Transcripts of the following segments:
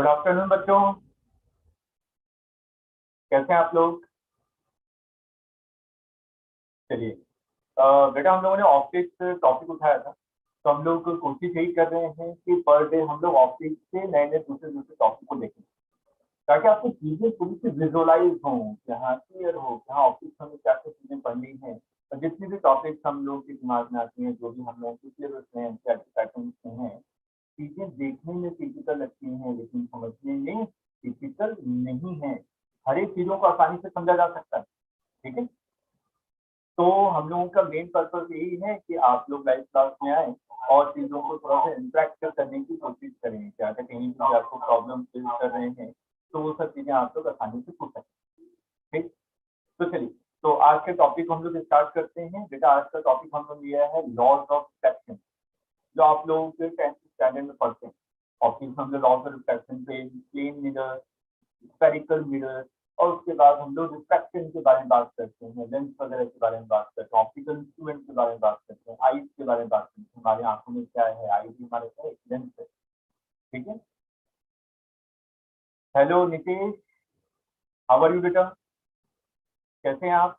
Good afternoon बच्चों। कैसे हैं आप लोग? चलिए। बेटा, हम लोगों ने ऑप्टिक्स टॉपिक उठाया था, तो हम लोग कोशिश यही कर रहे हैं कि पर डे हम लोग ऑप्टिक्स से नए नए दूसरे दूसरे टॉपिक को देखें, ताकि आपको चीजें थोड़ी सी विजुअलाइज हों, जहाँ क्लियर हो जहाँ ऑप्टिक्स हमें क्या क्या चीजें पढ़नी है। और जितनी भी टॉपिक्स हम लोग के दिमाग में आती हैं, जो भी हम लोग सिलेबस में पैटर्न में हैं, चीजें देखने में टिपिकल लगती हैं लेकिन समझने में टिपिकल नहीं है। हर एक चीजों को आसानी से समझा जा सकता है। ठीक है। तो हम लोगों का मेन पर्पस यही है कि आप लोग लाइव क्लास में आए और चीज़ों को थोड़ा सा इंटरेक्ट करने की कोशिश करें। क्या अगर कहीं भी आपको प्रॉब्लम फेस कर रहे हैं तो वो सब चीज़ें आप लोग आसानी से पूछ सकते हैं। ठीक। तो चलिए, तो आज के टॉपिक को हम लोग स्टार्ट करते हैं। बेटा, आज का टॉपिक हम लोग लिया है लॉज ऑफ रिफ्लेक्शन, जो आप लोगों के 10th स्टैंडर्ड में पढ़ते हैं। ऑप्टिक्स हम लोग लॉज ऑफ रिफ्लेक्शन पे, प्लेन मिरर, स्फेरिकल मिरर, और उसके बाद हम लोग रिफ्रैक्शन के बारे में बात करते हैं, लेंस वगैरह के बारे में बात करते हैं, ऑप्टिकल इंस्ट्रूमेंट के बारे में बात करते हैं, आईज के बारे में बात करते हैं। हमारे आंखों में क्या है? आईज हमारे क्या है? लेंस है। ठीक है। Hello Nitesh, how are you बेटा? कैसे हैं आप?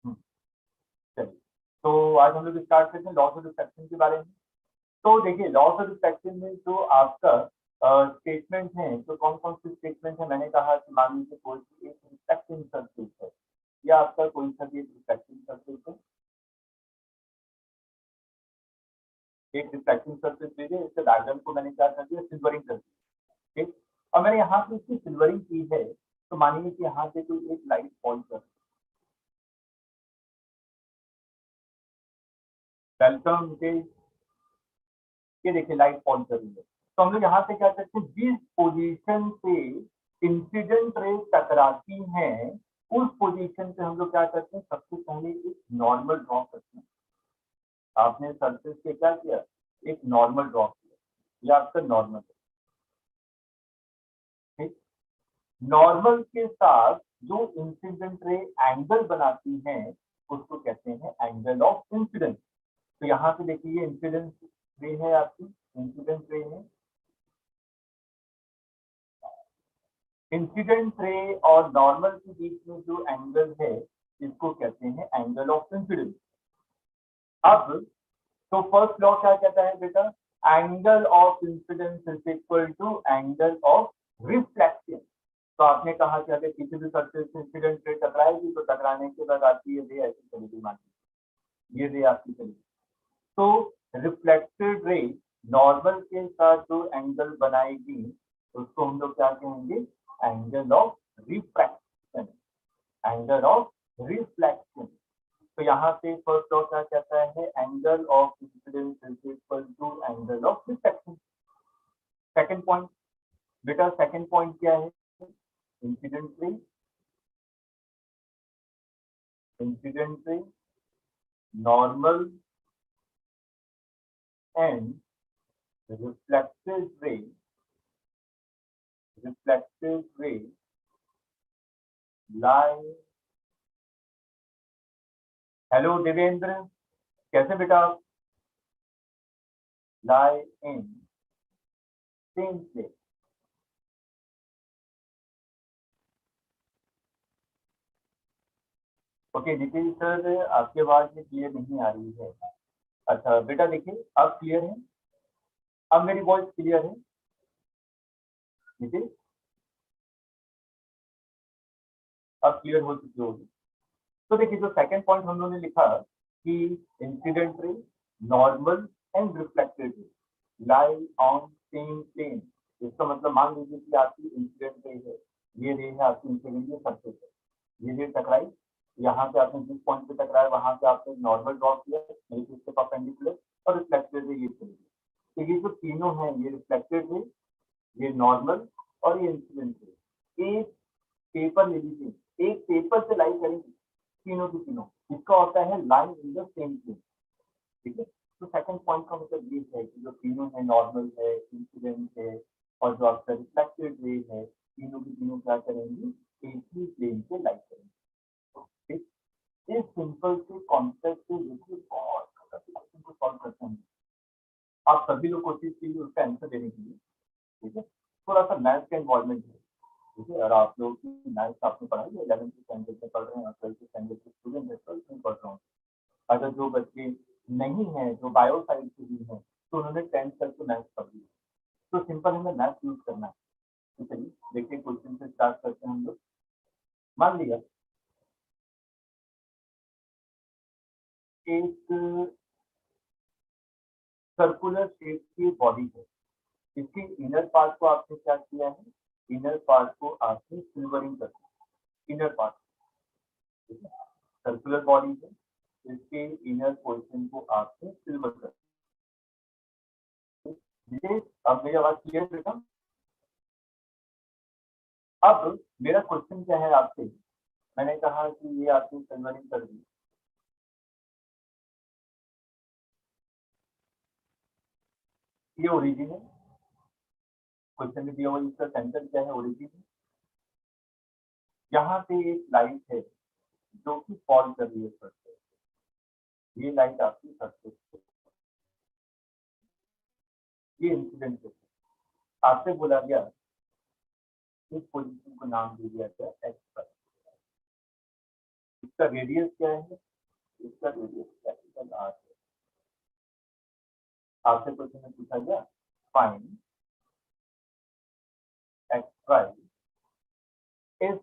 हम्म, चलिए। तो आज हम लोग स्टार्ट करते हैं लॉस ऑफ रिफ्रैक्शन के बारे में। तो देखिए, लॉस ऑफ रिफ्रैक्शन में जो आपका स्टेटमेंट है, तो कौन कौन से स्टेटमेंट है? मैंने कहा कि मान लीजिए कोई एक रिफ्रैक्टिंग सरफेस है, या आपका कोई सा भी रिफ्रैक्टिंग सरफेस है, एक रिफ्लेक्टिंग सरफेस लीजिए। इसके डायग्राम को मैंने क्या कर दिया? सिल्वरिंग कर दिया। ठीक। और मैंने यहाँ पे इसकी सिल्वरिंग की है, तो मानिए कि यहाँ पे कोई एक लाइट पॉइंट कर, वेलकम के, ये देखिए लाइट पॉइंट कर रही है। तो हम लोग यहाँ पे क्या करते हैं? जिस पोजीशन से इंसिडेंट रे टकराती हैं, उस पोजीशन पे हम लोग क्या करते हैं? सबसे पहले एक नॉर्मल ड्रॉ करते हैं। आपने सरफेस पे क्या किया? एक नॉर्मल ड्रॉ किया, ये आपका नॉर्मल है। ठीक। नॉर्मल के साथ जो इंसिडेंट रे एंगल बनाती हैं, उसको कहते हैं एंगल ऑफ इंसिडेंस। तो यहाँ पे देखिए, ये इंसिडेंट रे है आपकी, इंसिडेंट रे है। इंसिडेंट रे और नॉर्मल के बीच में जो एंगल है, इसको कहते हैं एंगल ऑफ इंसिडेंस। अब तो फर्स्ट लॉ क्या कहता है बेटा? Angle of incidence is equal to angle of reflection. तो आपने कहा कि अगर किसी भी सरफेस से इंसिडेंट रे टकराएगी, तो टकराने के बाद आपकी ये रे ऐसी चलेगी, मानिए ये रे आपकी चलेगी। तो रिफ्लेक्टेड रे नॉर्मल के साथ जो एंगल बनाएगी, उसको हम लोग क्या कहेंगे? Angle of refraction, angle of reflection. तो यहाँ पे फर्स्ट लॉ क्या कहता है? Angle of incidence is equal to angle of reflection. Second point बेटा, सेकंड पॉइंट क्या है? Incident ray, incident ray, normal and reflected ray, reflected ray lie, hello Devendra, कैसे बेटा आप? lie in same place। Okay Nitin sir, आपकी आवाज में clear नहीं आ रही है। अच्छा बेटा, देखिए अब क्लियर है, अब मेरी वॉइस क्लियर है नितिन? अब क्लियर हो चुकी होगी। तो देखिए, जो सेकंड पॉइंट हम लोगों ने लिखा कि incident ray, normal and reflected ray lie on same plane. इसका मतलब मान लीजिए कि आपकी इंसिडेंट रे है, ये रे है आपकी इंसिडेंट रे सरफेस है, ये रे टकराई, यहाँ पे आपने जिस पॉइंट पे टकराया वहां पे आपने नॉर्मल ड्रॉ किया, मेरे इसके परपेंडिकुलर, और रिफ्लेक्टेड रे ये चली गई। तो ये जो तीनों है, ये रिफ्लेक्टेड रे, ये नॉर्मल, और ये इंसिडेंट रे, एक पेपर ले लीजिए, एक पेपर से लाई करेंगे तीनों की तीनों, इसका होता है line in the same plane. ठीक है। तो सेकंड पॉइंट का मतलब ये है कि जो तीनों है, नॉर्मल है, इंसिडेंट है, और जो आपका रिफ्लेक्टेड रे है, तीनों की तीनों क्या करेंगे? एक ही प्लेन पे लाइट करेंगे। ठीक। इस सिंपल से कॉन्सेप्ट से देखिए बहुत को सॉल्व करते हैं। आप सभी लोग कोशिश कीजिए उसका आंसर देने के लिए, ठीक है। थोड़ा सा मैथ्स का इन्वॉल्वमेंट है, ठीक है। और आप लोग मैथ्स आपने पढ़ा है, 11th स्टैंडर्ड में पढ़ रहे हैं और 12th स्टैंडर्ड के स्टूडेंट है, 12th में पढ़ रहा हूँ। अगर जो बच्चे नहीं हैं, जो बायो साइड से भी हैं, तो उन्होंने 10th तक तो मैथ्स पढ़ लिया, तो सिंपल हमें मैथ्स यूज करना है। तो चलिए देखिए क्वेश्चन से स्टार्ट करते हैं हम लोग। मान लिया एक सर्कुलर शेप की बॉडी है, इसके इनर पार्ट को आपने क्या किया है, इनर पार्ट को आपने सिल्वरिंग कर दिया, इनर पार्ट, ठीक है। सर्कुलर बॉडी है, इसके इनर पोर्शन को आपने सिल्वर कर दिया। अब मेरी आवाज क्लियर बेटा? अब मेरा क्वेश्चन क्या है आपसे, मैंने कहा कि ये आपने सिल्वरिंग कर दी, ये ओरिजिन है, क्वेश्चन में दिया हुआ इसका सेंटर क्या है, ओरिजिन है। यहाँ पे एक लाइट है जो कि फॉल कर रही है सरफेस, ये लाइट आपकी सरफेस पे, ये इंसिडेंट है। आपसे बोला गया इस पोजीशन को नाम दे दिया गया एक्स पर, इसका रेडियस क्या है, इसका रेडियस कैपिटल आर है। आपसे क्वेश्चन में पूछा गया find X Y if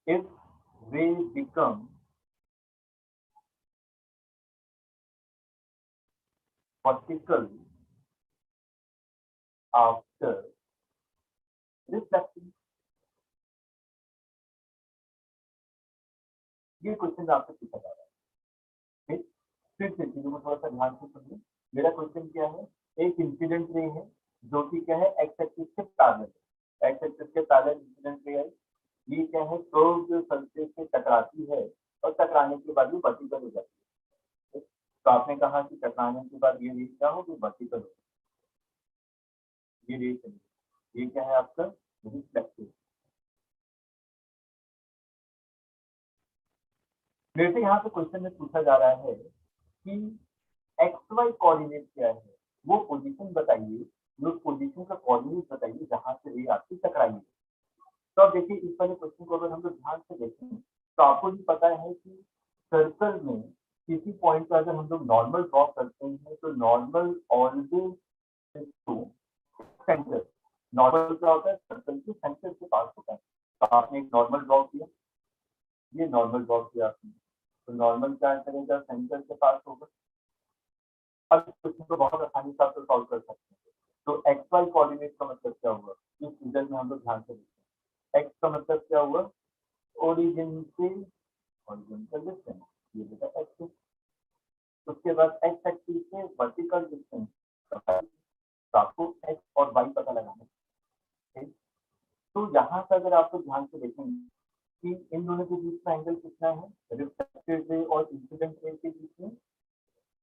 if they become vertical after reflecting। ये क्वेश्चन आपसे पूछा जा रहा है, ठीक। फिर से चीजों को थोड़ा सा ध्यान से सुनिए। मेरा क्वेश्चन क्या है, एक इंसिडेंट रे है जो कि क्या है एक्स एक्सिस के पैरेलल, एक्स एक्सिस के पैरेलल इंसिडेंट रे है। ये क्या है, कर्व सरफेस से टकराती है और टकराने के बाद ये वर्टिकल हो जाती है। तो आपने कहा कि टकराने के बाद ये रेस क्या होगी, वर्टिकल हो, ये रेस है, ये क्या है आपका रिफ्लेक्टिव। मेरे से यहाँ पे क्वेश्चन में पूछा जा रहा है कि एक्स वाई कोऑर्डिनेट क्या है, वो पोजीशन बताइए, जो पोजीशन का कोऑर्डिनेट बताइए जहां से रे आपकी टकराई। तो अब देखिए इस वाले क्वेश्चन को अगर हम लोग ध्यान से देखें तो आपको भी पता है कि सर्कल में किसी पॉइंट पर अगर हम लोग नॉर्मल ड्रॉ करते हैं तो normal always to centre, normal क्या होता है, सर्कल के सेंटर के पास होता है। तो आपने एक नॉर्मल ड्रॉ किया, ये नॉर्मल ड्रॉ किया आपने, तो नॉर्मल क्या करेगा, सेंटर के पास होगा। अब इस क्वेश्चन को बहुत आसानी से आप सॉल्व कर सकते हैं। तो एक्स वाई कोऑर्डिनेट का मतलब क्या हुआ, इस रिजल्ट में हम लोग ध्यान से देखते हैं। एक्स का मतलब क्या हुआ, ओरिजिन से ओरिजिन का डिस्टेंस, ये बेटा एक्स है। उसके बाद एक्स एक्सिस से वर्टिकल डिस्टेंस, तो आपको एक्स और वाई पता लगाना है। तो यहाँ से अगर आप लोग ध्यान से देखेंगे कि इन दोनों के बीच में एंगल कितना है, रिफ्लेक्टेड रे और इंसिडेंट रे के बीच में,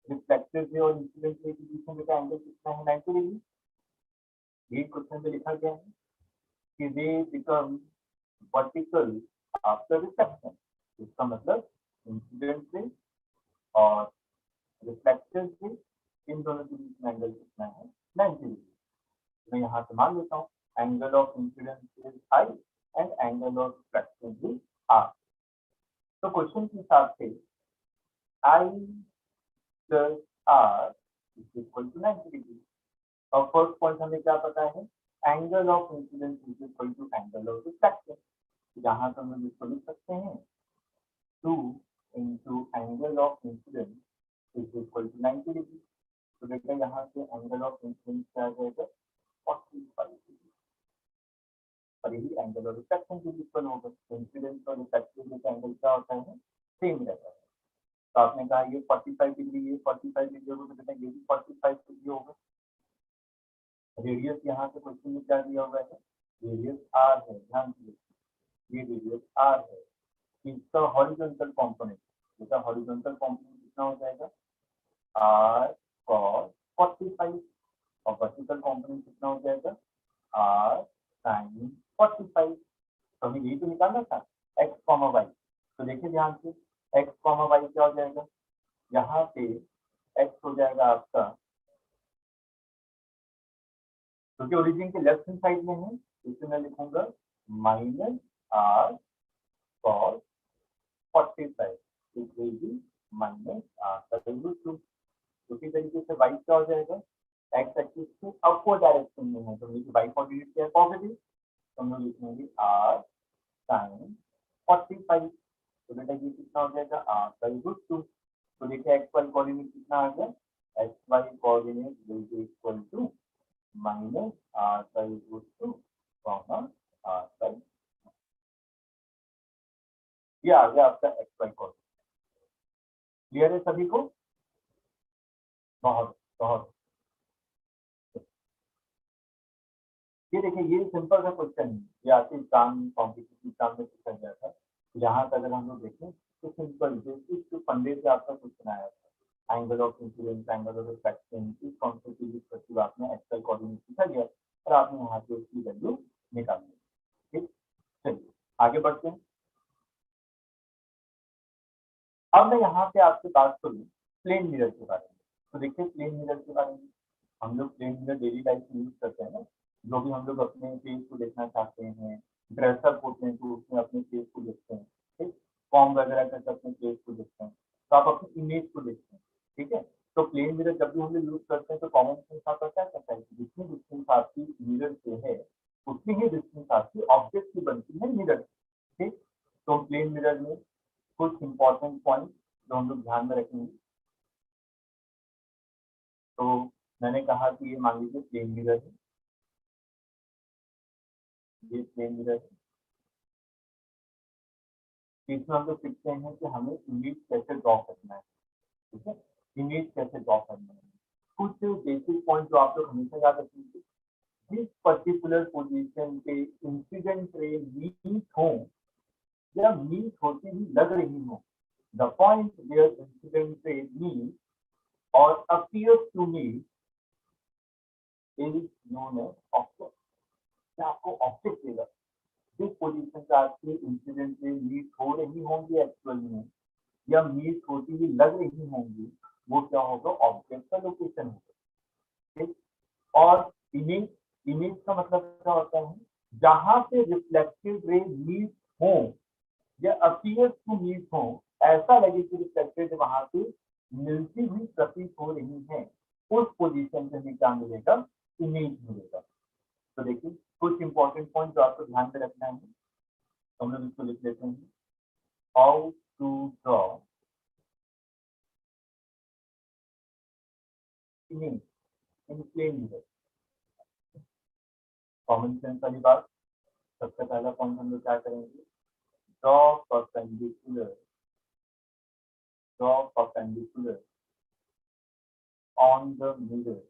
रिफ्लेक्टेड रे और इंसिडेंट रे के बीच में बेटा एंगल कितना है, 90 डिग्री। ये क्वेश्चन में लिखा गया है कि they become vertical after reflection. इसका मतलब इंसिडेंट रे और रिफ्लेक्टेड रे, इन दोनों के बीच में एंगल कितना है, 90 डिग्री। मैं यहाँ से मान लेता हूँ angle of incidence is I and angle of reflection is R. तो क्वेश्चन के हिसाब से I plus R is equal to 90 degree. और फर्स्ट पॉइंट हमें क्या पता है, angle of incidence is equal to angle of reflection. यहाँ से हम लोग इसको लिख सकते हैं 2 into angle of incidence is equal to 90 degree. तो बेटा यहाँ से एंगल ऑफ इंसिडेंस क्या आ जाएगा, 45 डिग्री। और यही एंगल ऑफ रिफ्लेक्शन के इक्वल होगा। इंसिडेंस और रिफ्लेक्शन का एंगल क्या होता है, सेम रहता है। तो आपने कहा ये 45 डिग्री, ये 45 डिग्री होगा, तो बेटा ये भी 45 डिग्री होगा। रेडियस यहाँ से क्वेश्चन में क्या दिया हुआ है, रेडियस आर है, ध्यान से देखिए, ये रेडियस आर है। इसका हॉरिजॉन्टल कंपोनेंट, इसका हॉरिजॉन्टल कंपोनेंट कितना हो जाएगा, आर कॉस 45, और वर्टिकल कंपोनेंट कितना हो जाएगा, आर साइन 45। तो हमें यही तो निकालना था, एक्स कॉमा वाई। तो देखिए ध्यान से, एक्स कॉमा कॉमा वाई क्या हो जाएगा, यहाँ पे एक्स हो जाएगा आपका, क्योंकि ओरिजिन के लेफ्ट हैंड साइड में है, इससे मैं लिखूंगा minus R cos 45, it will be minus R root 2। उसी तरीके से वाई क्या हो जाएगा, एक्स एक्सिस के अपवर्ड डायरेक्शन में है, तो देखिए वाई कोऑर्डिनेट क्या है, पॉजिटिव, तो हम लोग लिखेंगे आर साइन 45। तो बेटा ये कितना हो जाएगा, आर का रूट 2। तो देखिए एक्स वाई कोऑर्डिनेट कितना आ गया, X Y coordinate will be equal to minus R का रूट 2 कॉमा आर का, ये आ गया आपका एक्स वाई कोऑर्डिनेट। क्लियर है सभी को, बहुत बहुत। ये देखिए ये सिंपल सा क्वेश्चन है, ये आपके एग्जाम कॉम्पिटिटिव एग्जाम में पूछा गया था। यहाँ तक अगर हम लोग देखें तो सिंपल बेसिक जो फंडे से आपका क्वेश्चन आया था, angle of incidence, angle of reflection, इस कॉन्सेप्ट की रिस्पेक्टिव आपने एक्सएल कोऑर्डिनेट पूछा गया और आपने यहाँ पे उसकी वैल्यू निकाली। ठीक, चलिए आगे बढ़ते हैं। अब मैं यहाँ पे आपसे बात करूँ प्लेन मिरर के बारे में। तो देखिए प्लेन मिरर के बारे में, हम लोग प्लेन मिरर डेली लाइफ में यूज करते हैं ना, जो भी हम लोग अपने फेस को देखना चाहते हैं, ड्रेसअप होते हैं तो उसमें अपने फेस को देखते हैं, ठीक, फॉर्म वगैरह करके अपने फेस को देखते हैं, तो आप अपनी इमेज को देखते हैं, ठीक है। तो प्लेन मिरर जब भी हम लोग यूज करते हैं तो कॉमन सेंस आपका क्या कहता है कि जितनी डिस्टेंस आपकी मिरर से है उतनी ही डिस्टेंस आपकी ऑब्जेक्ट की बनती है मिरर, ठीक। तो प्लेन मिरर में कुछ इंपॉर्टेंट पॉइंट जो हम लोग ध्यान में रखेंगे। तो मैंने कहा कि ये मान लीजिए प्लेन मिरर है, ये प्लेन मिरर है, इसमें हम लोग सीखते हैं कि हमें इमेज कैसे ड्रॉ करना है, ठीक है, इमेज कैसे ड्रॉ करना है। कुछ बेसिक पॉइंट जो आप लोग हमेशा याद रखेंगे, जिस पर्टिकुलर पोजीशन पे इंसिडेंट रे मीट हो या मीट होती ही लग रही हो, the point where incident ray meet or appears to meet is known as object. क्या आपको ऑब्जेक्ट देगा, जिस पोजीशन पे आपके इंसिडेंट रे मीट हो रही होंगी एक्चुअल में या मीट होती हुई लग रही होंगी, वो क्या होगा, ऑब्जेक्ट का लोकेशन होगा, ठीक। और इमेज, इमेज का मतलब क्या होता है, जहां पे रिफ्लेक्टेड रे मीट हो या अपीयर टू मीट हो, ऐसा लगे कि रिफ्लेक्टेड वहां पे मिलती हुई प्रतीत हो रही है, उस पोजीशन पे हमें क्या मिलेगा, इमेज मिलेगा। तो देखिए कुछ इंपॉर्टेंट पॉइंट जो आपको ध्यान में रखना है, हम लोग इसको लिख लेते हैं, how to draw image in plane mirror. Common sense वाली बात, सबसे पहला पॉइंट हम लोग क्या करेंगे, draw perpendicular, draw perpendicular on the mirror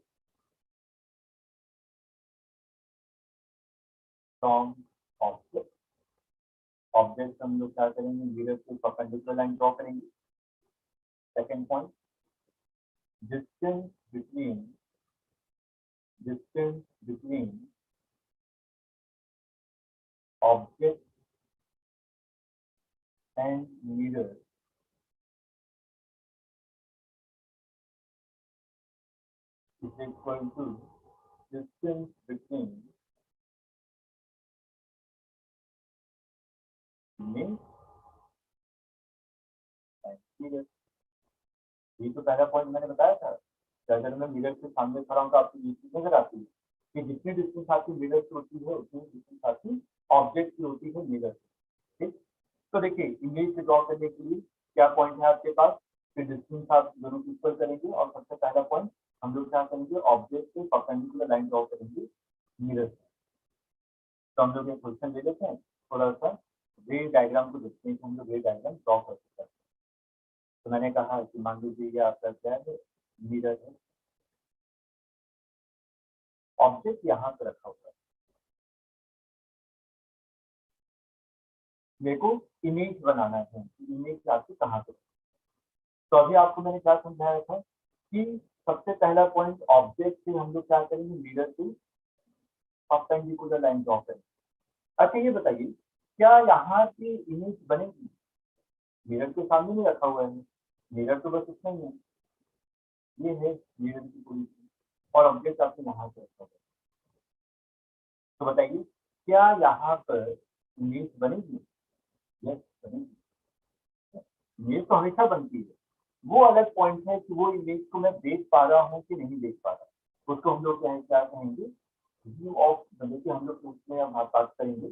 from object. Object हम लोग क्या करेंगे, मिरर से परपेंडिकुलर लाइन ड्रॉ करेंगे। Second point, distance between, distance between object and mirror is equal to distance between image and mirror। ये तो पहला point मैंने बताया था कि अगर मैं मिरर के सामने खड़ा हूँ तो आपको ये चीज नजर आती है कि जितनी डिस्टेंस आपकी मिरर से होती है उतनी डिस्टेंस आपकी ऑब्जेक्ट की होती है मिरर से, ठीक। तो देखिए इमेज ड्रॉ करने के लिए क्या पॉइंट है आपके पास, कि डिस्टेंस आप दोनों इक्वल करेंगे और सबसे पहला पॉइंट हम लोग क्या करेंगे, ऑब्जेक्ट से परपेंडिकुलर लाइन ड्रॉ करेंगे मिरर से। तो हम लोग ये क्वेश्चन ले लेते हैं, थोड़ा सा वे डायग्राम को देखते हैं कि हम लोग वे डायग्राम ड्रॉ कर सकते हैं। तो मैंने कहा कि मान लीजिए ये आपका क्या है, मिरर है, ऑब्जेक्ट यहाँ पे रखा हुआ है, मेरे को इमेज बनाना है, इमेज आपकी कहाँ पे। तो अभी आपको मैंने क्या समझाया था कि सबसे पहला पॉइंट ऑब्जेक्ट से हम लोग क्या करेंगे, मिरर से परपेंडिकुलर लाइन ड्रॉ करेंगे। अच्छा ये बताइए क्या यहाँ की इमेज बनेगी, मिरर के सामने नहीं रखा हुआ है, मिरर तो बस इतना ही है, ये है मिरर की पोजीशन और ऑब्जेक्ट आपके यहाँ से रखा हुआ है। तो बताइए क्या यहाँ पर इमेज बनेगी? यस बनेगी। इमेज तो हमेशा बनती है, वो अलग पॉइंट है कि वो इमेज को मैं देख पा रहा हूँ कि नहीं देख पा रहा, उसको हम लोग क्या कहेंगे, व्यू ऑफ, देखिए हम लोग उसमें हम बात करेंगे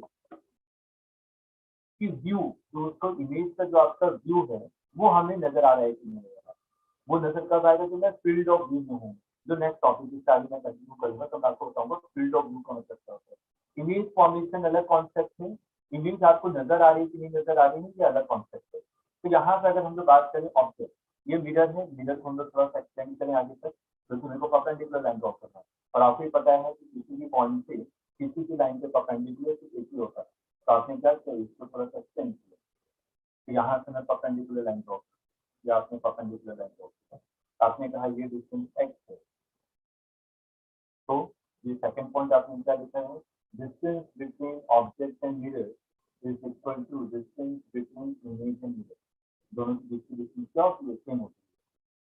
कि व्यू, जो उसको इमेज का जो आपका व्यू है वो हमें नजर आ रहा है कि नहीं नजर आ रहा है। वो नजर कब आएगा जब मैं फील्ड ऑफ व्यू में हूँ। जो नेक्स्ट टॉपिक इससे आगे मैं कंटिन्यू करूंगा तो मैं आपको बताऊंगा फील्ड ऑफ व्यू का मतलब क्या होता है। इमेज फॉर्मेशन अलग कॉन्सेप्ट है, इमेज आपको नजर आ रही है कि नहीं नजर आ रही है ये अलग कॉन्सेप्ट है। तो यहाँ पे अगर हम लोग बात करें ऑब्जेक्ट, ये मिरर है, मिरर को हम लोग थोड़ा सा एक्सटेंड करें आगे तक, क्योंकि मेरे को परपेंडिकुलर लाइन ड्रॉ करना है और आपको ही पता है कि किसी भी पॉइंट से किसी की लाइन पे परपेंडिकुलर सिर्फ एक ही होता है। तो आपने क्या किया, इसको थोड़ा सा एक्सटेंड किया, तो यहाँ से मैं परपेंडिकुलर लाइन ड्रॉ किया, आपने परपेंडिकुलर लाइन ड्रॉ किया, आपने कहा ये डिस्टेंस एक्स है। तो ये सेकंड पॉइंट आपने क्या लिखा है, distance between object and mirror is equal to distance between image and mirror. दोनों की बीच की डिस्टेंस क्या होती है, सेम होती है।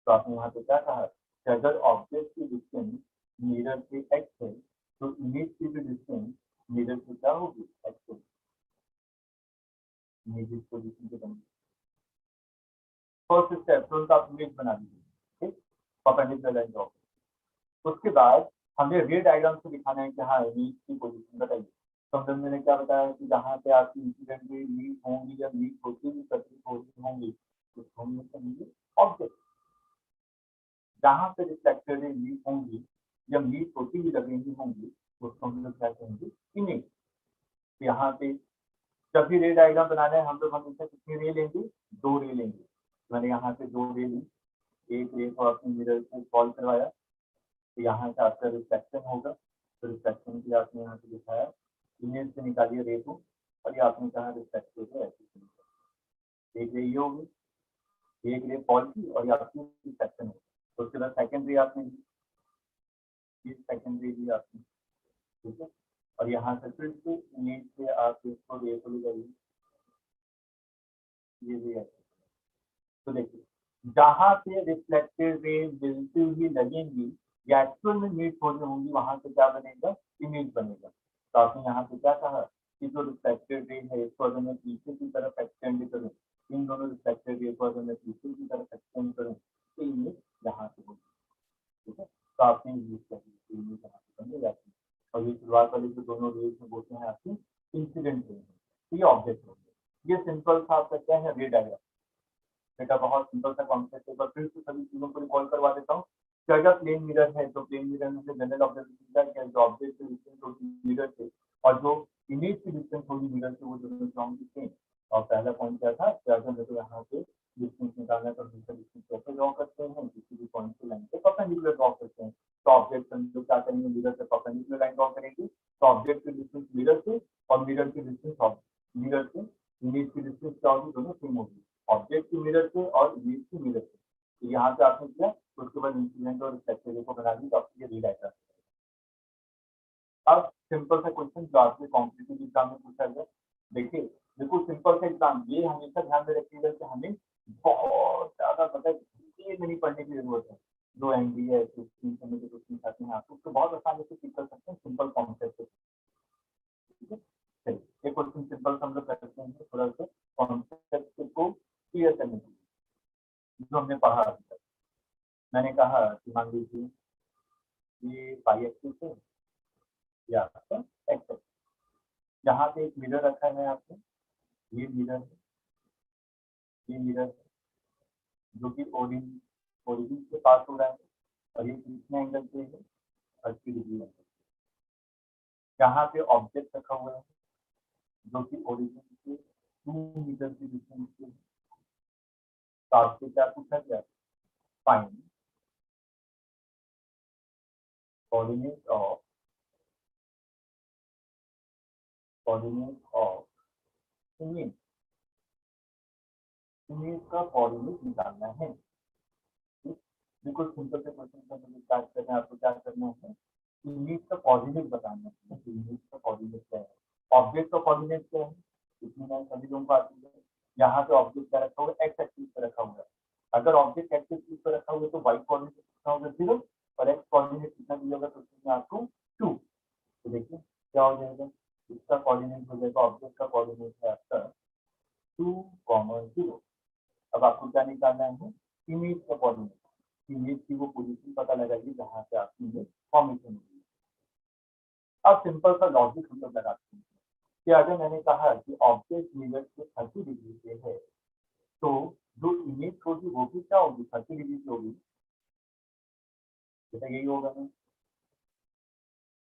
तो आपने यहाँ पे क्या कहा कि अगर ऑब्जेक्ट की डिस्टेंस मिरर से एक्स है तो इमेज की भी डिस्टेंस मिरर से क्या होगी, एक्स होगी। इमेज पोजीशन के बनेगी। फर्स्ट स्टेप तुरंत आप इमेज बना दीजिए, ठीक, परपेंडिकुलर लाइन ड्रॉ। उसके बाद हमें रे डायग्राम से दिखाना है कि हाँ इमेज की पोजीशन बताइए। तो हम मैंने क्या बताया कि जहाँ पे आपकी इंसिडेंट भी लीक होंगी या लीक होती हुई प्रतीत होती होंगी उसको हम समझिए ऑब्जेक्ट, जहाँ पे रिफ्लेक्टेड लीक होंगी या लीक होती हुई लगेंगी होंगी उसको हम लोग क्या कहेंगे, इमेज। यहाँ पे जब भी रे डायग्राम बनाना है हम लोग हमेशा कितनी रे लेंगे, दो रे लेंगे। मैंने यहाँ पे दो रे ली, एक रे को अपने मिरर से सॉल्व करवाया, तो यहाँ से आपका रिफ्लेक्शन होगा, तो रिफ्लेक्शन के लिए आपने यहाँ से दिखाया, इमेज से निकालिए रे को और ये आपने कहा रिफ्लेक्ट हो ऐसे, एक रे ये होगी, एक रे फॉल की और ये आपकी रिफ्लेक्शन होगी। तो उसके बाद सेकंड रे आपने ली, सेकंड रे ली आपने, ठीक है, और यहाँ से फिर से इमेज से आप इसको रे को ले जाइए, ये रे ऐसे। तो देखिए जहाँ पे रिफ्लेक्टेड रे मिलती हुई लगेंगी या एक्चुअल में मीट हो रही होंगी वहां से क्या बनेगा, इमेज बनेगा। तो आपने यहाँ पे क्या कहा कि जो रिफ्लेक्टेड रे है इसको अगर मैं पीछे की तरफ एक्सटेंड करूँ, इन दोनों रिफ्लेक्टेड रे को अगर मैं पीछे की तरफ एक्सटेंड करूँ तो इमेज यहाँ से होगी, ठीक है। तो आपने यूज कर दी, इमेज यहाँ से बन जाती है। और ये शुरुआत वाली जो दोनों रेज में बोलते हैं आपकी इंसिडेंट रे है, ये ऑब्जेक्ट हो गया। ये सिंपल था आपका क्या है, रे डायग्राम। बेटा बहुत सिंपल सा कॉन्सेप्ट है, पर फिर से सभी चीजों को रिकॉल करवा देता हूँ कि अगर प्लेन मिरर है तो प्लेन मिरर में से जनरल ऑब्जर्वेशन क्या है, जो ऑब्जेक्ट की डिस्टेंस होगी मिरर से और जो इमेज की डिस्टेंस होगी मिरर से वो दोनों होंगी सेम। और पहला पॉइंट क्या था कि अगर मेरे को यहाँ से डिस्टेंस निकालना है तो दूसरा डिस्टेंस कैसे ड्रॉ करते हैं, किसी भी पॉइंट से लाइन से परपेंडिकुलर ड्रॉ करते हैं। तो ऑब्जेक्ट हम लोग क्या करेंगे, मिरर से परपेंडिकुलर लाइन ड्रॉ करेंगे, तो ऑब्जेक्ट की डिस्टेंस मिरर से और मिरर की डिस्टेंस मिरर से इमेज की डिस्टेंस क्या होगी, दोनों सेम होगी, ऑब्जेक्ट की मिरर से और इमेज की मिरर से। तो यहाँ पे आपने किया तो उसके बाद इंसिडेंट और रिफ्लेक्टेड को बना दी, तो आपको ये रे डायग्राम। अब सिंपल सा क्वेश्चन जो आपके कॉम्पिटिटिव एग्जाम में पूछा गया, देखिए बिल्कुल सिंपल सा एग्जाम, ये हमेशा ध्यान में रखिएगा कि हमें बहुत ज्यादा पता ये नहीं पढ़ने की जरूरत है। जो एनडी है फिफ्टीन समय के क्वेश्चन आते हैं आप उसको बहुत आसानी से सीख कर सकते हैं, सिंपल कॉन्सेप्ट, ठीक है। चलिए एक क्वेश्चन सिंपल सा हम लोग करते हैं थोड़ा सा कॉन्सेप्ट को क्लियर करने के लिए जो हमने पढ़ा अभी तक। मैंने कहा कि मान लीजिए ये पाई एक्सिस है या आपका एक्स एक्सिस, यहाँ पे एक मिरर रखा है आपने, ये मिरर है, ये मिरर है जो कि ओरिजिन से पास हो रहा है और ये कितने एंगल पे है, 80 डिग्री एंगल। यहाँ पे ऑब्जेक्ट रखा हुआ है जो कि ओरिजिन से 2 मीटर की डिस्टेंस पे है। तो आपसे क्या पूछा गया, find coordinate of image, image का कोऑर्डिनेट निकालना है। बिल्कुल सिंपल से क्वेश्चन का मुझे स्टार्ट करना है, आपको क्या करना है, इमेज का कोऑर्डिनेट बताना है। इमेज का कोऑर्डिनेट क्या है, ऑब्जेक्ट का कोऑर्डिनेट क्या है, इतनी लाइन सभी लोगों को आती है, यहाँ पे ऑब्जेक्ट क्या रखा हुआ है, एक्स एक्सिस पे रखा हुआ है। अगर ऑब्जेक्ट एक्स एक्सिस पे रखा हुआ है तो वाई कोऑर्डिनेट कितना होगा 0 और एक्स कोऑर्डिनेट कितना दिया होगा तो उसमें आपको 2। तो देखिए क्या हो जाएगा, इसका कोऑर्डिनेट हो जाएगा, ऑब्जेक्ट का कोऑर्डिनेट है आपका 2,0। अब आपको क्या निकालना है, इमेज का कोऑर्डिनेट, इमेज की वो पोजीशन पता लगाइए जहाँ से आपकी इमेज फॉर्मेशन होगी। अब सिंपल सा लॉजिक हम लोग लगाते हैं कि अगर मैंने कहा कि ऑब्जेक्ट मिरर से 30 डिग्री पे है तो जो इमेज होगी वो भी क्या होगी, 30 डिग्री से होगी। जैसा यही होगा ना,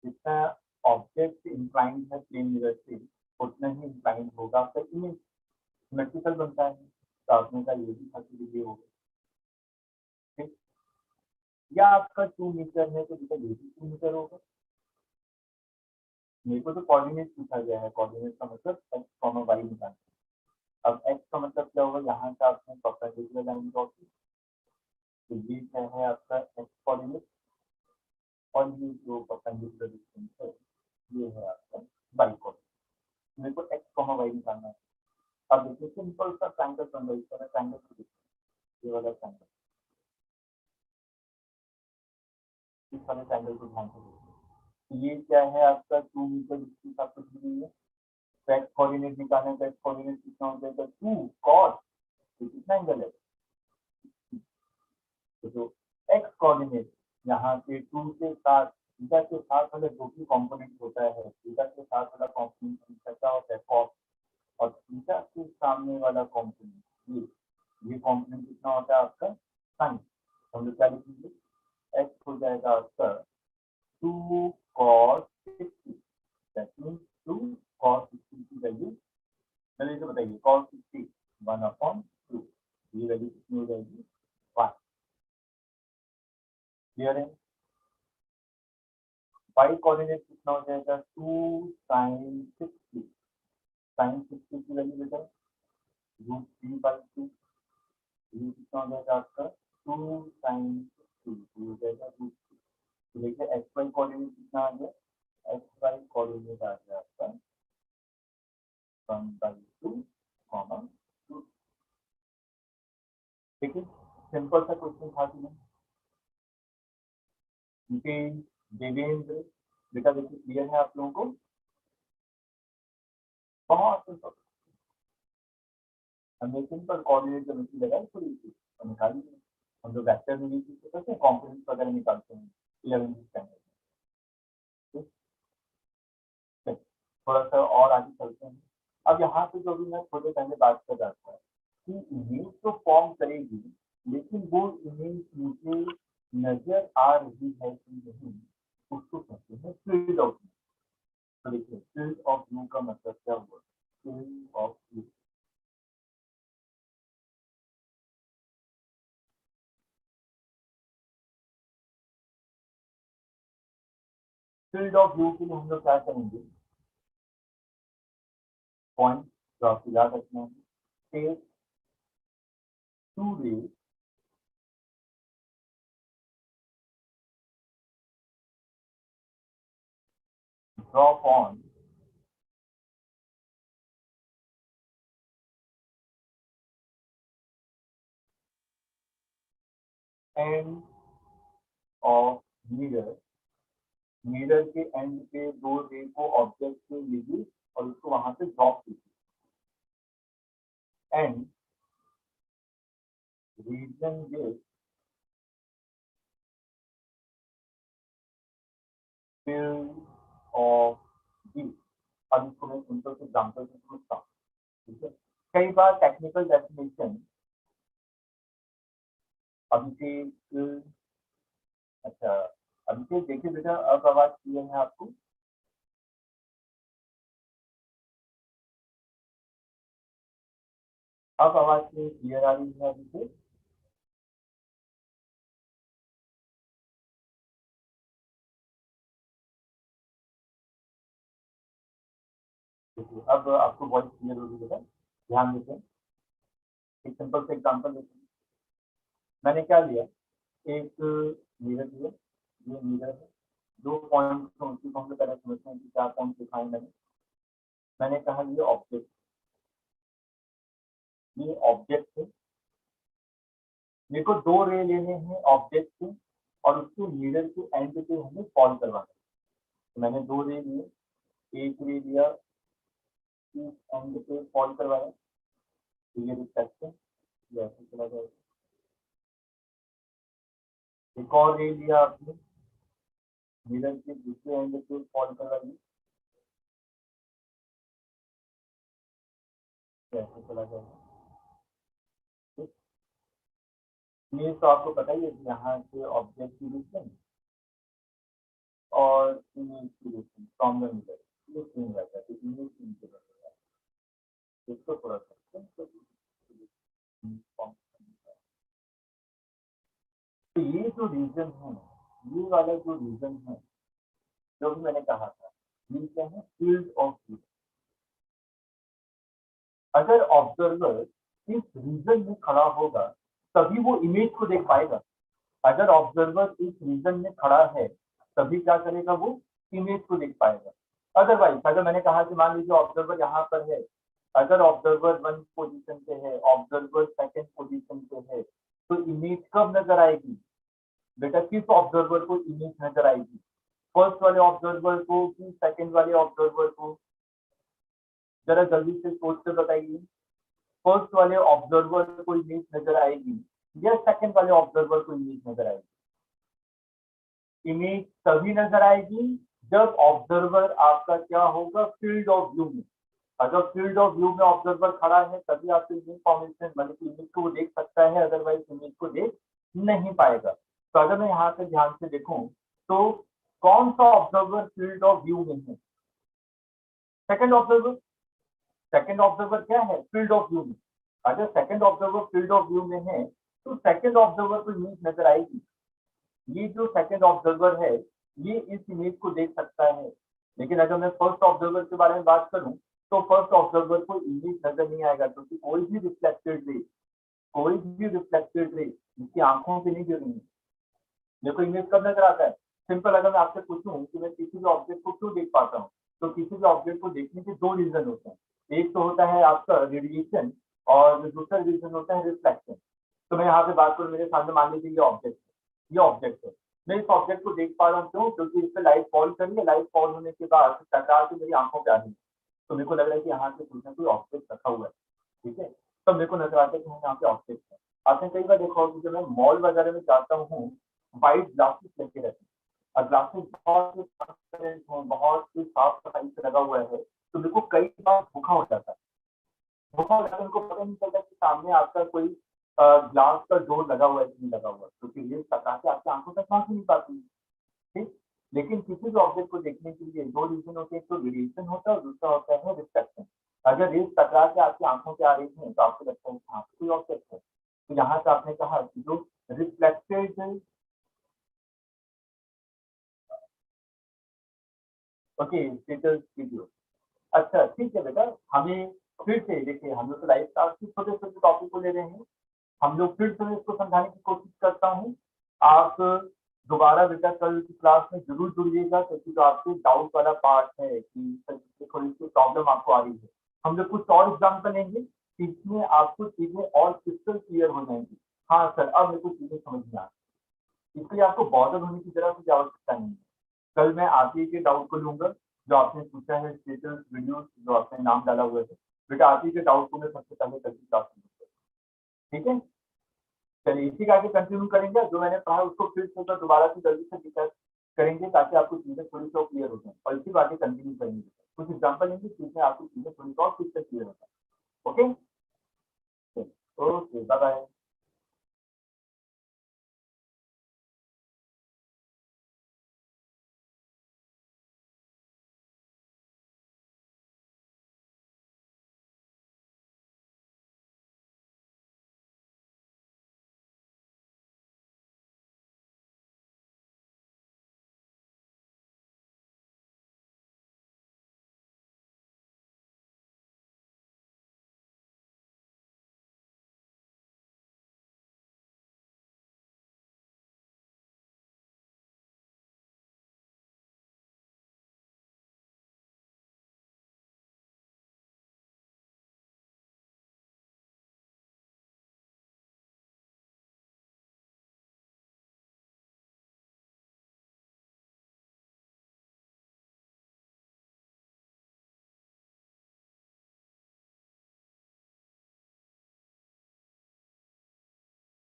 जितना ऑब्जेक्ट इंक्लाइंड है प्लेन मिरर से उतना ही इंक्लाइंड होगा आपका इमेज, सिमेट्रिकल बनता है। तो आपने कहा ये भी 30 डिग्री होगा, ठीक। या आपका 2 मीटर है तो बेटा ये भी 2 मीटर होगा। मेरे को तो कोऑर्डिनेट पूछा गया है, कोऑर्डिनेट का मतलब एक्स कॉमा वाई निकालना। अब एक्स का मतलब क्या होगा, यहाँ से आपने परपेंडिकुलर लाइन ड्रॉ की, तो ये क्या है आपका एक्स कोऑर्डिनेट और ये जो परपेंडिकुलर डिस्टेंस है ये है आपका वाई कोऑर्डिनेट। मेरे को एक्स कॉमा वाई निकालना है। अब देखिए सिंपल सा ट्रायंगल बन रहा है, इस तरह ट्रायंगल को देखिए, ये वाला ट्रायंगल, इस वाले ट्रायंगल को ध्यान से देखिए। ये क्या है आपका 2 मीटर इसके साथ कुछ भी है। तो एक्स कोऑर्डिनेट निकालने का, एक्स कोऑर्डिनेट कितना हो जाएगा 2 cos, ये कितना एंगल है, तो जो एक्स कोऑर्डिनेट यहाँ पे 2 के साथ थीटा के साथ वाला जो भी कॉम्पोनेंट होता है, थीटा के साथ वाला कॉम्पोनेंट क्या होता है cos, और थीटा के सामने वाला कॉम्पोनेंट ये कॉम्पोनेंट कितना होता है आपका sin। हम लोग क्या लिखेंगे, एक्स हो जाएगा आपका 2 cos 60, दैट मीन्स 2 cos 60 की वैल्यू, जल्दी से बताइए, cos 60 1/2, ये वैल्यू कितनी हो जाएगी 1। क्लियर है। वाई कोऑर्डिनेट कितना हो जाएगा 2 sin 60, sin 60 की वैल्यू बेटा √3/2, ये कितना हो जाएगा आपका 2 sin 60 हो जाएगा √3। तो देखिए एक्स वाई कोऑर्डिनेट कितना आ गया, एक्स वाई कोऑर्डिनेट आ गया आपका 1/2, 2। ठीक है, सिंपल सा क्वेश्चन था कि देवेंद्र, बेटा देखिए क्लियर है आप लोगों को, बहुत सिंपल। हमने सिंपल कोऑर्डिनेट ज्योमेट्री लगाई थोड़ी सी और निकाल दी। हम लोग वेक्टर में भी करते हैं, कॉम्पोनेंट्स वगैरह निकालते हैं 11th स्टैंडर्ड में। ठीक, थोड़ा सा और आगे चलते हैं। अब यहाँ पे जो भी मैं थोड़े पहले बात कर रहा था कि इमेज तो फॉर्म करेगी, लेकिन वो इमेज मुझे नजर आ रही है कि नहीं, उसको कहते हैं फील्ड ऑफ व्यू। तो देखिए फील्ड ऑफ व्यू का मतलब क्या हुआ, field of view, field of view के लिए हम लोग क्या करेंगे, पॉइंट जो आपको याद रखना है, take 2 rays drop on end of mirror, mirror के एंड पे 2 रे को ऑब्जेक्ट से लीजिए और उसको वहां से ड्रॉप कीजिए, and region with field of view. अब इसको मैं सिंपल से एग्जांपल से समझता हूँ, ठीक है। कई बार टेक्निकल डेफिनेशन, अभिषेक, अच्छा अभिषेक देखिए बेटा अब आवाज क्लियर है आपको, अब आवाज क्लियर आ रही है अभिषेक। अब आपको वॉइस क्लियर होगी बेटा, ध्यान देते हैं। एक सिंपल से एग्जांपल लेते हैं। मैंने क्या लिया, एक मिरर लिया, ये मिरर है, 2 पॉइंट उसी को हम लोग पहले समझते हैं कि क्या पॉइंट दिखाए मैंने कहा ये ऑब्जेक्ट, ये ऑब्जेक्ट है, मेरे को 2 रे लेने हैं ऑब्जेक्ट से और उसके मिरर के एंड पे हमें फॉल करवाना है। तो मैंने 2 रे लिए, एक रे लिया, इस एंड पे फॉल करवाया, तो ये रिफ्लेक्शन ये ऐसे चला जाएगा। एक और रे लिया आपने, मिरर के दूसरे एंड पे फॉल करवा दी, तो ऐसे चला जाएगा। ठीक? ये तो आपको पता ही है कि यहाँ से ऑब्जेक्ट की डिस्टेंस और इमेज की डिस्टेंस फ्रॉम द मिरर ये सेम रहता है, तो इमेज नीचे रहता है। इसको थोड़ा सा तो ये जो रीजन है, ये वाला जो रीजन है, जो भी मैंने कहा था, ये क्या है? Field of view. अगर ऑब्जर्वर इस रीजन में खड़ा होगा तभी वो इमेज को देख पाएगा। अगर ऑब्जर्वर इस रीजन में खड़ा है तभी क्या करेगा? वो इमेज को देख पाएगा। अदरवाइज अगर मैंने कहा कि मान लीजिए ऑब्जर्वर यहाँ पर है, अगर ऑब्जर्वर 1 पोजीशन पे है, ऑब्जर्वर सेकंड पोजीशन पे है, तो इमेज कब नजर आएगी? बेटा किस ऑब्जर्वर को इमेज नजर आएगी? फर्स्ट वाले ऑब्जर्वर को कि सेकंड वाले ऑब्जर्वर को? जरा जल्दी से सोच कर बताइए। फर्स्ट वाले ऑब्जर्वर को इमेज नजर आएगी या सेकंड वाले ऑब्जर्वर को इमेज नजर आएगी? इमेज तभी नजर आएगी जब ऑब्जर्वर आपका क्या होगा? फील्ड ऑफ व्यू में। अगर फील्ड ऑफ व्यू में ऑब्जर्वर खड़ा है तभी आपको इमेज फॉर्मेशन मतलब इमेज को वो देख सकता है, अदरवाइज इमेज को देख नहीं पाएगा। तो अगर मैं यहाँ से ध्यान से देखूं तो कौन सा ऑब्जर्वर फील्ड ऑफ व्यू में है? Second observer. सेकंड ऑब्जर्वर क्या है? फील्ड ऑफ व्यू में। अगर second observer field of view में है तो सेकंड ऑब्जर्वर को इमेज नजर आएगी। ये जो सेकंड ऑब्जर्वर है ये इस इमेज को देख सकता है। लेकिन अगर मैं फर्स्ट ऑब्जर्वर के बारे में बात करूं तो फर्स्ट ऑब्जर्वर को इमेज नजर नहीं आएगा, क्योंकि कोई भी रिफ्लेक्टेड रे जिसकी आंखों पे नहीं गिर रही है। देखो इमेज कब नजर आता है? सिंपल, अगर मैं आपसे पूछूं कि मैं किसी भी ऑब्जेक्ट को क्यों देख पाता हूँ, तो किसी भी ऑब्जेक्ट को देखने के 2 रीजन होते हैं। एक तो होता है आपका रेडिएशन और दूसरा रीजन होता है रिफ्लेक्शन। तो मैं यहाँ पे बात करूँ, मेरे सामने मान लीजिए ये ऑब्जेक्ट है, मैं इस ऑब्जेक्ट को देख पा रहा हूँ। क्यों? क्योंकि इस पे लाइट फॉल करी है, लाइट फॉल होने के बाद टकरा के मेरी आंखों पे आ रही है, तो मेरे को लग रहा है कि यहाँ पे कुछ ना कोई ऑब्जेक्ट रखा हुआ है। ठीक है, तो मेरे को नजर आता है कि यहाँ पे ऑब्जेक्ट है। आपने कई बार देखा होगा कि जब मैं मॉल वगैरह में जाता हूँ, वाइट ग्लासेस लेके रहते हैं और ग्लासेस बहुत ट्रांसपेरेंट हो, बहुत साफ सफाई से लगा हुआ है, तो मेरे को कई बार धोखा हो जाता है। धोखा हो जाता है, उनको पता नहीं चलता कि सामने आपका कोई ग्लास का डोर लगा हुआ है कि नहीं लगा हुआ, क्योंकि ये टकरा के आपकी आंखों तक पहुंच नहीं पाती। ठीक, लेकिन किसी भी ऑब्जेक्ट को देखने के लिए 2 रीजन होते हैं, एक तो रेडिएशन होता है और दूसरा होता है रिफ्लेक्शन। अगर रेज टकरा के आपकी आंखों पे आ रही है तो आपको लगता है कि हाँ कोई ऑब्जेक्ट है। तो यहाँ से आपने कहा कि जो रिफ्लेक्टेड, ओके स्टेटस वीडियो। अच्छा ठीक है बेटा, हमें फिर से देखिए, हम लोग तो लाइफ क्लास के छोटे छोटे टॉपिक को ले रहे हैं, हम लोग फिर से इसको समझाने की कोशिश करता हूँ। आप दोबारा बेटा कल की क्लास में जरूर जुड़िएगा, क्योंकि जो आपके डाउट वाला पार्ट है कि सर थोड़ी सी प्रॉब्लम आपको आ रही है, हम लोग कुछ और एग्जाम्पल लेंगे, इसमें आपको चीजें और क्रिस्टल क्लियर हो जाएंगी। हाँ सर, अब मेरे को चीजें समझ में आ रही, इसलिए आपको बॉर्डर होने की जरा कुछ आवश्यकता नहीं है। कल मैं आप ही के डाउट को लूंगा, जो आपने पूछा है स्टेटस वीडियो, जो आपने नाम डाला हुआ है, बेटा आप ही के डाउट को मैं सबसे पहले कल की क्लास में लूंगा। ठीक है, चलिए इसी का आगे कंटिन्यू करेंगे। जो मैंने पढ़ा उसको फिर से दोबारा से जल्दी से डिस्कस करेंगे, ताकि आपको चीजें थोड़ी सी क्लियर हो जाए, और इसी को आगे कंटिन्यू करेंगे। कुछ एग्जाम्पल लेंगे।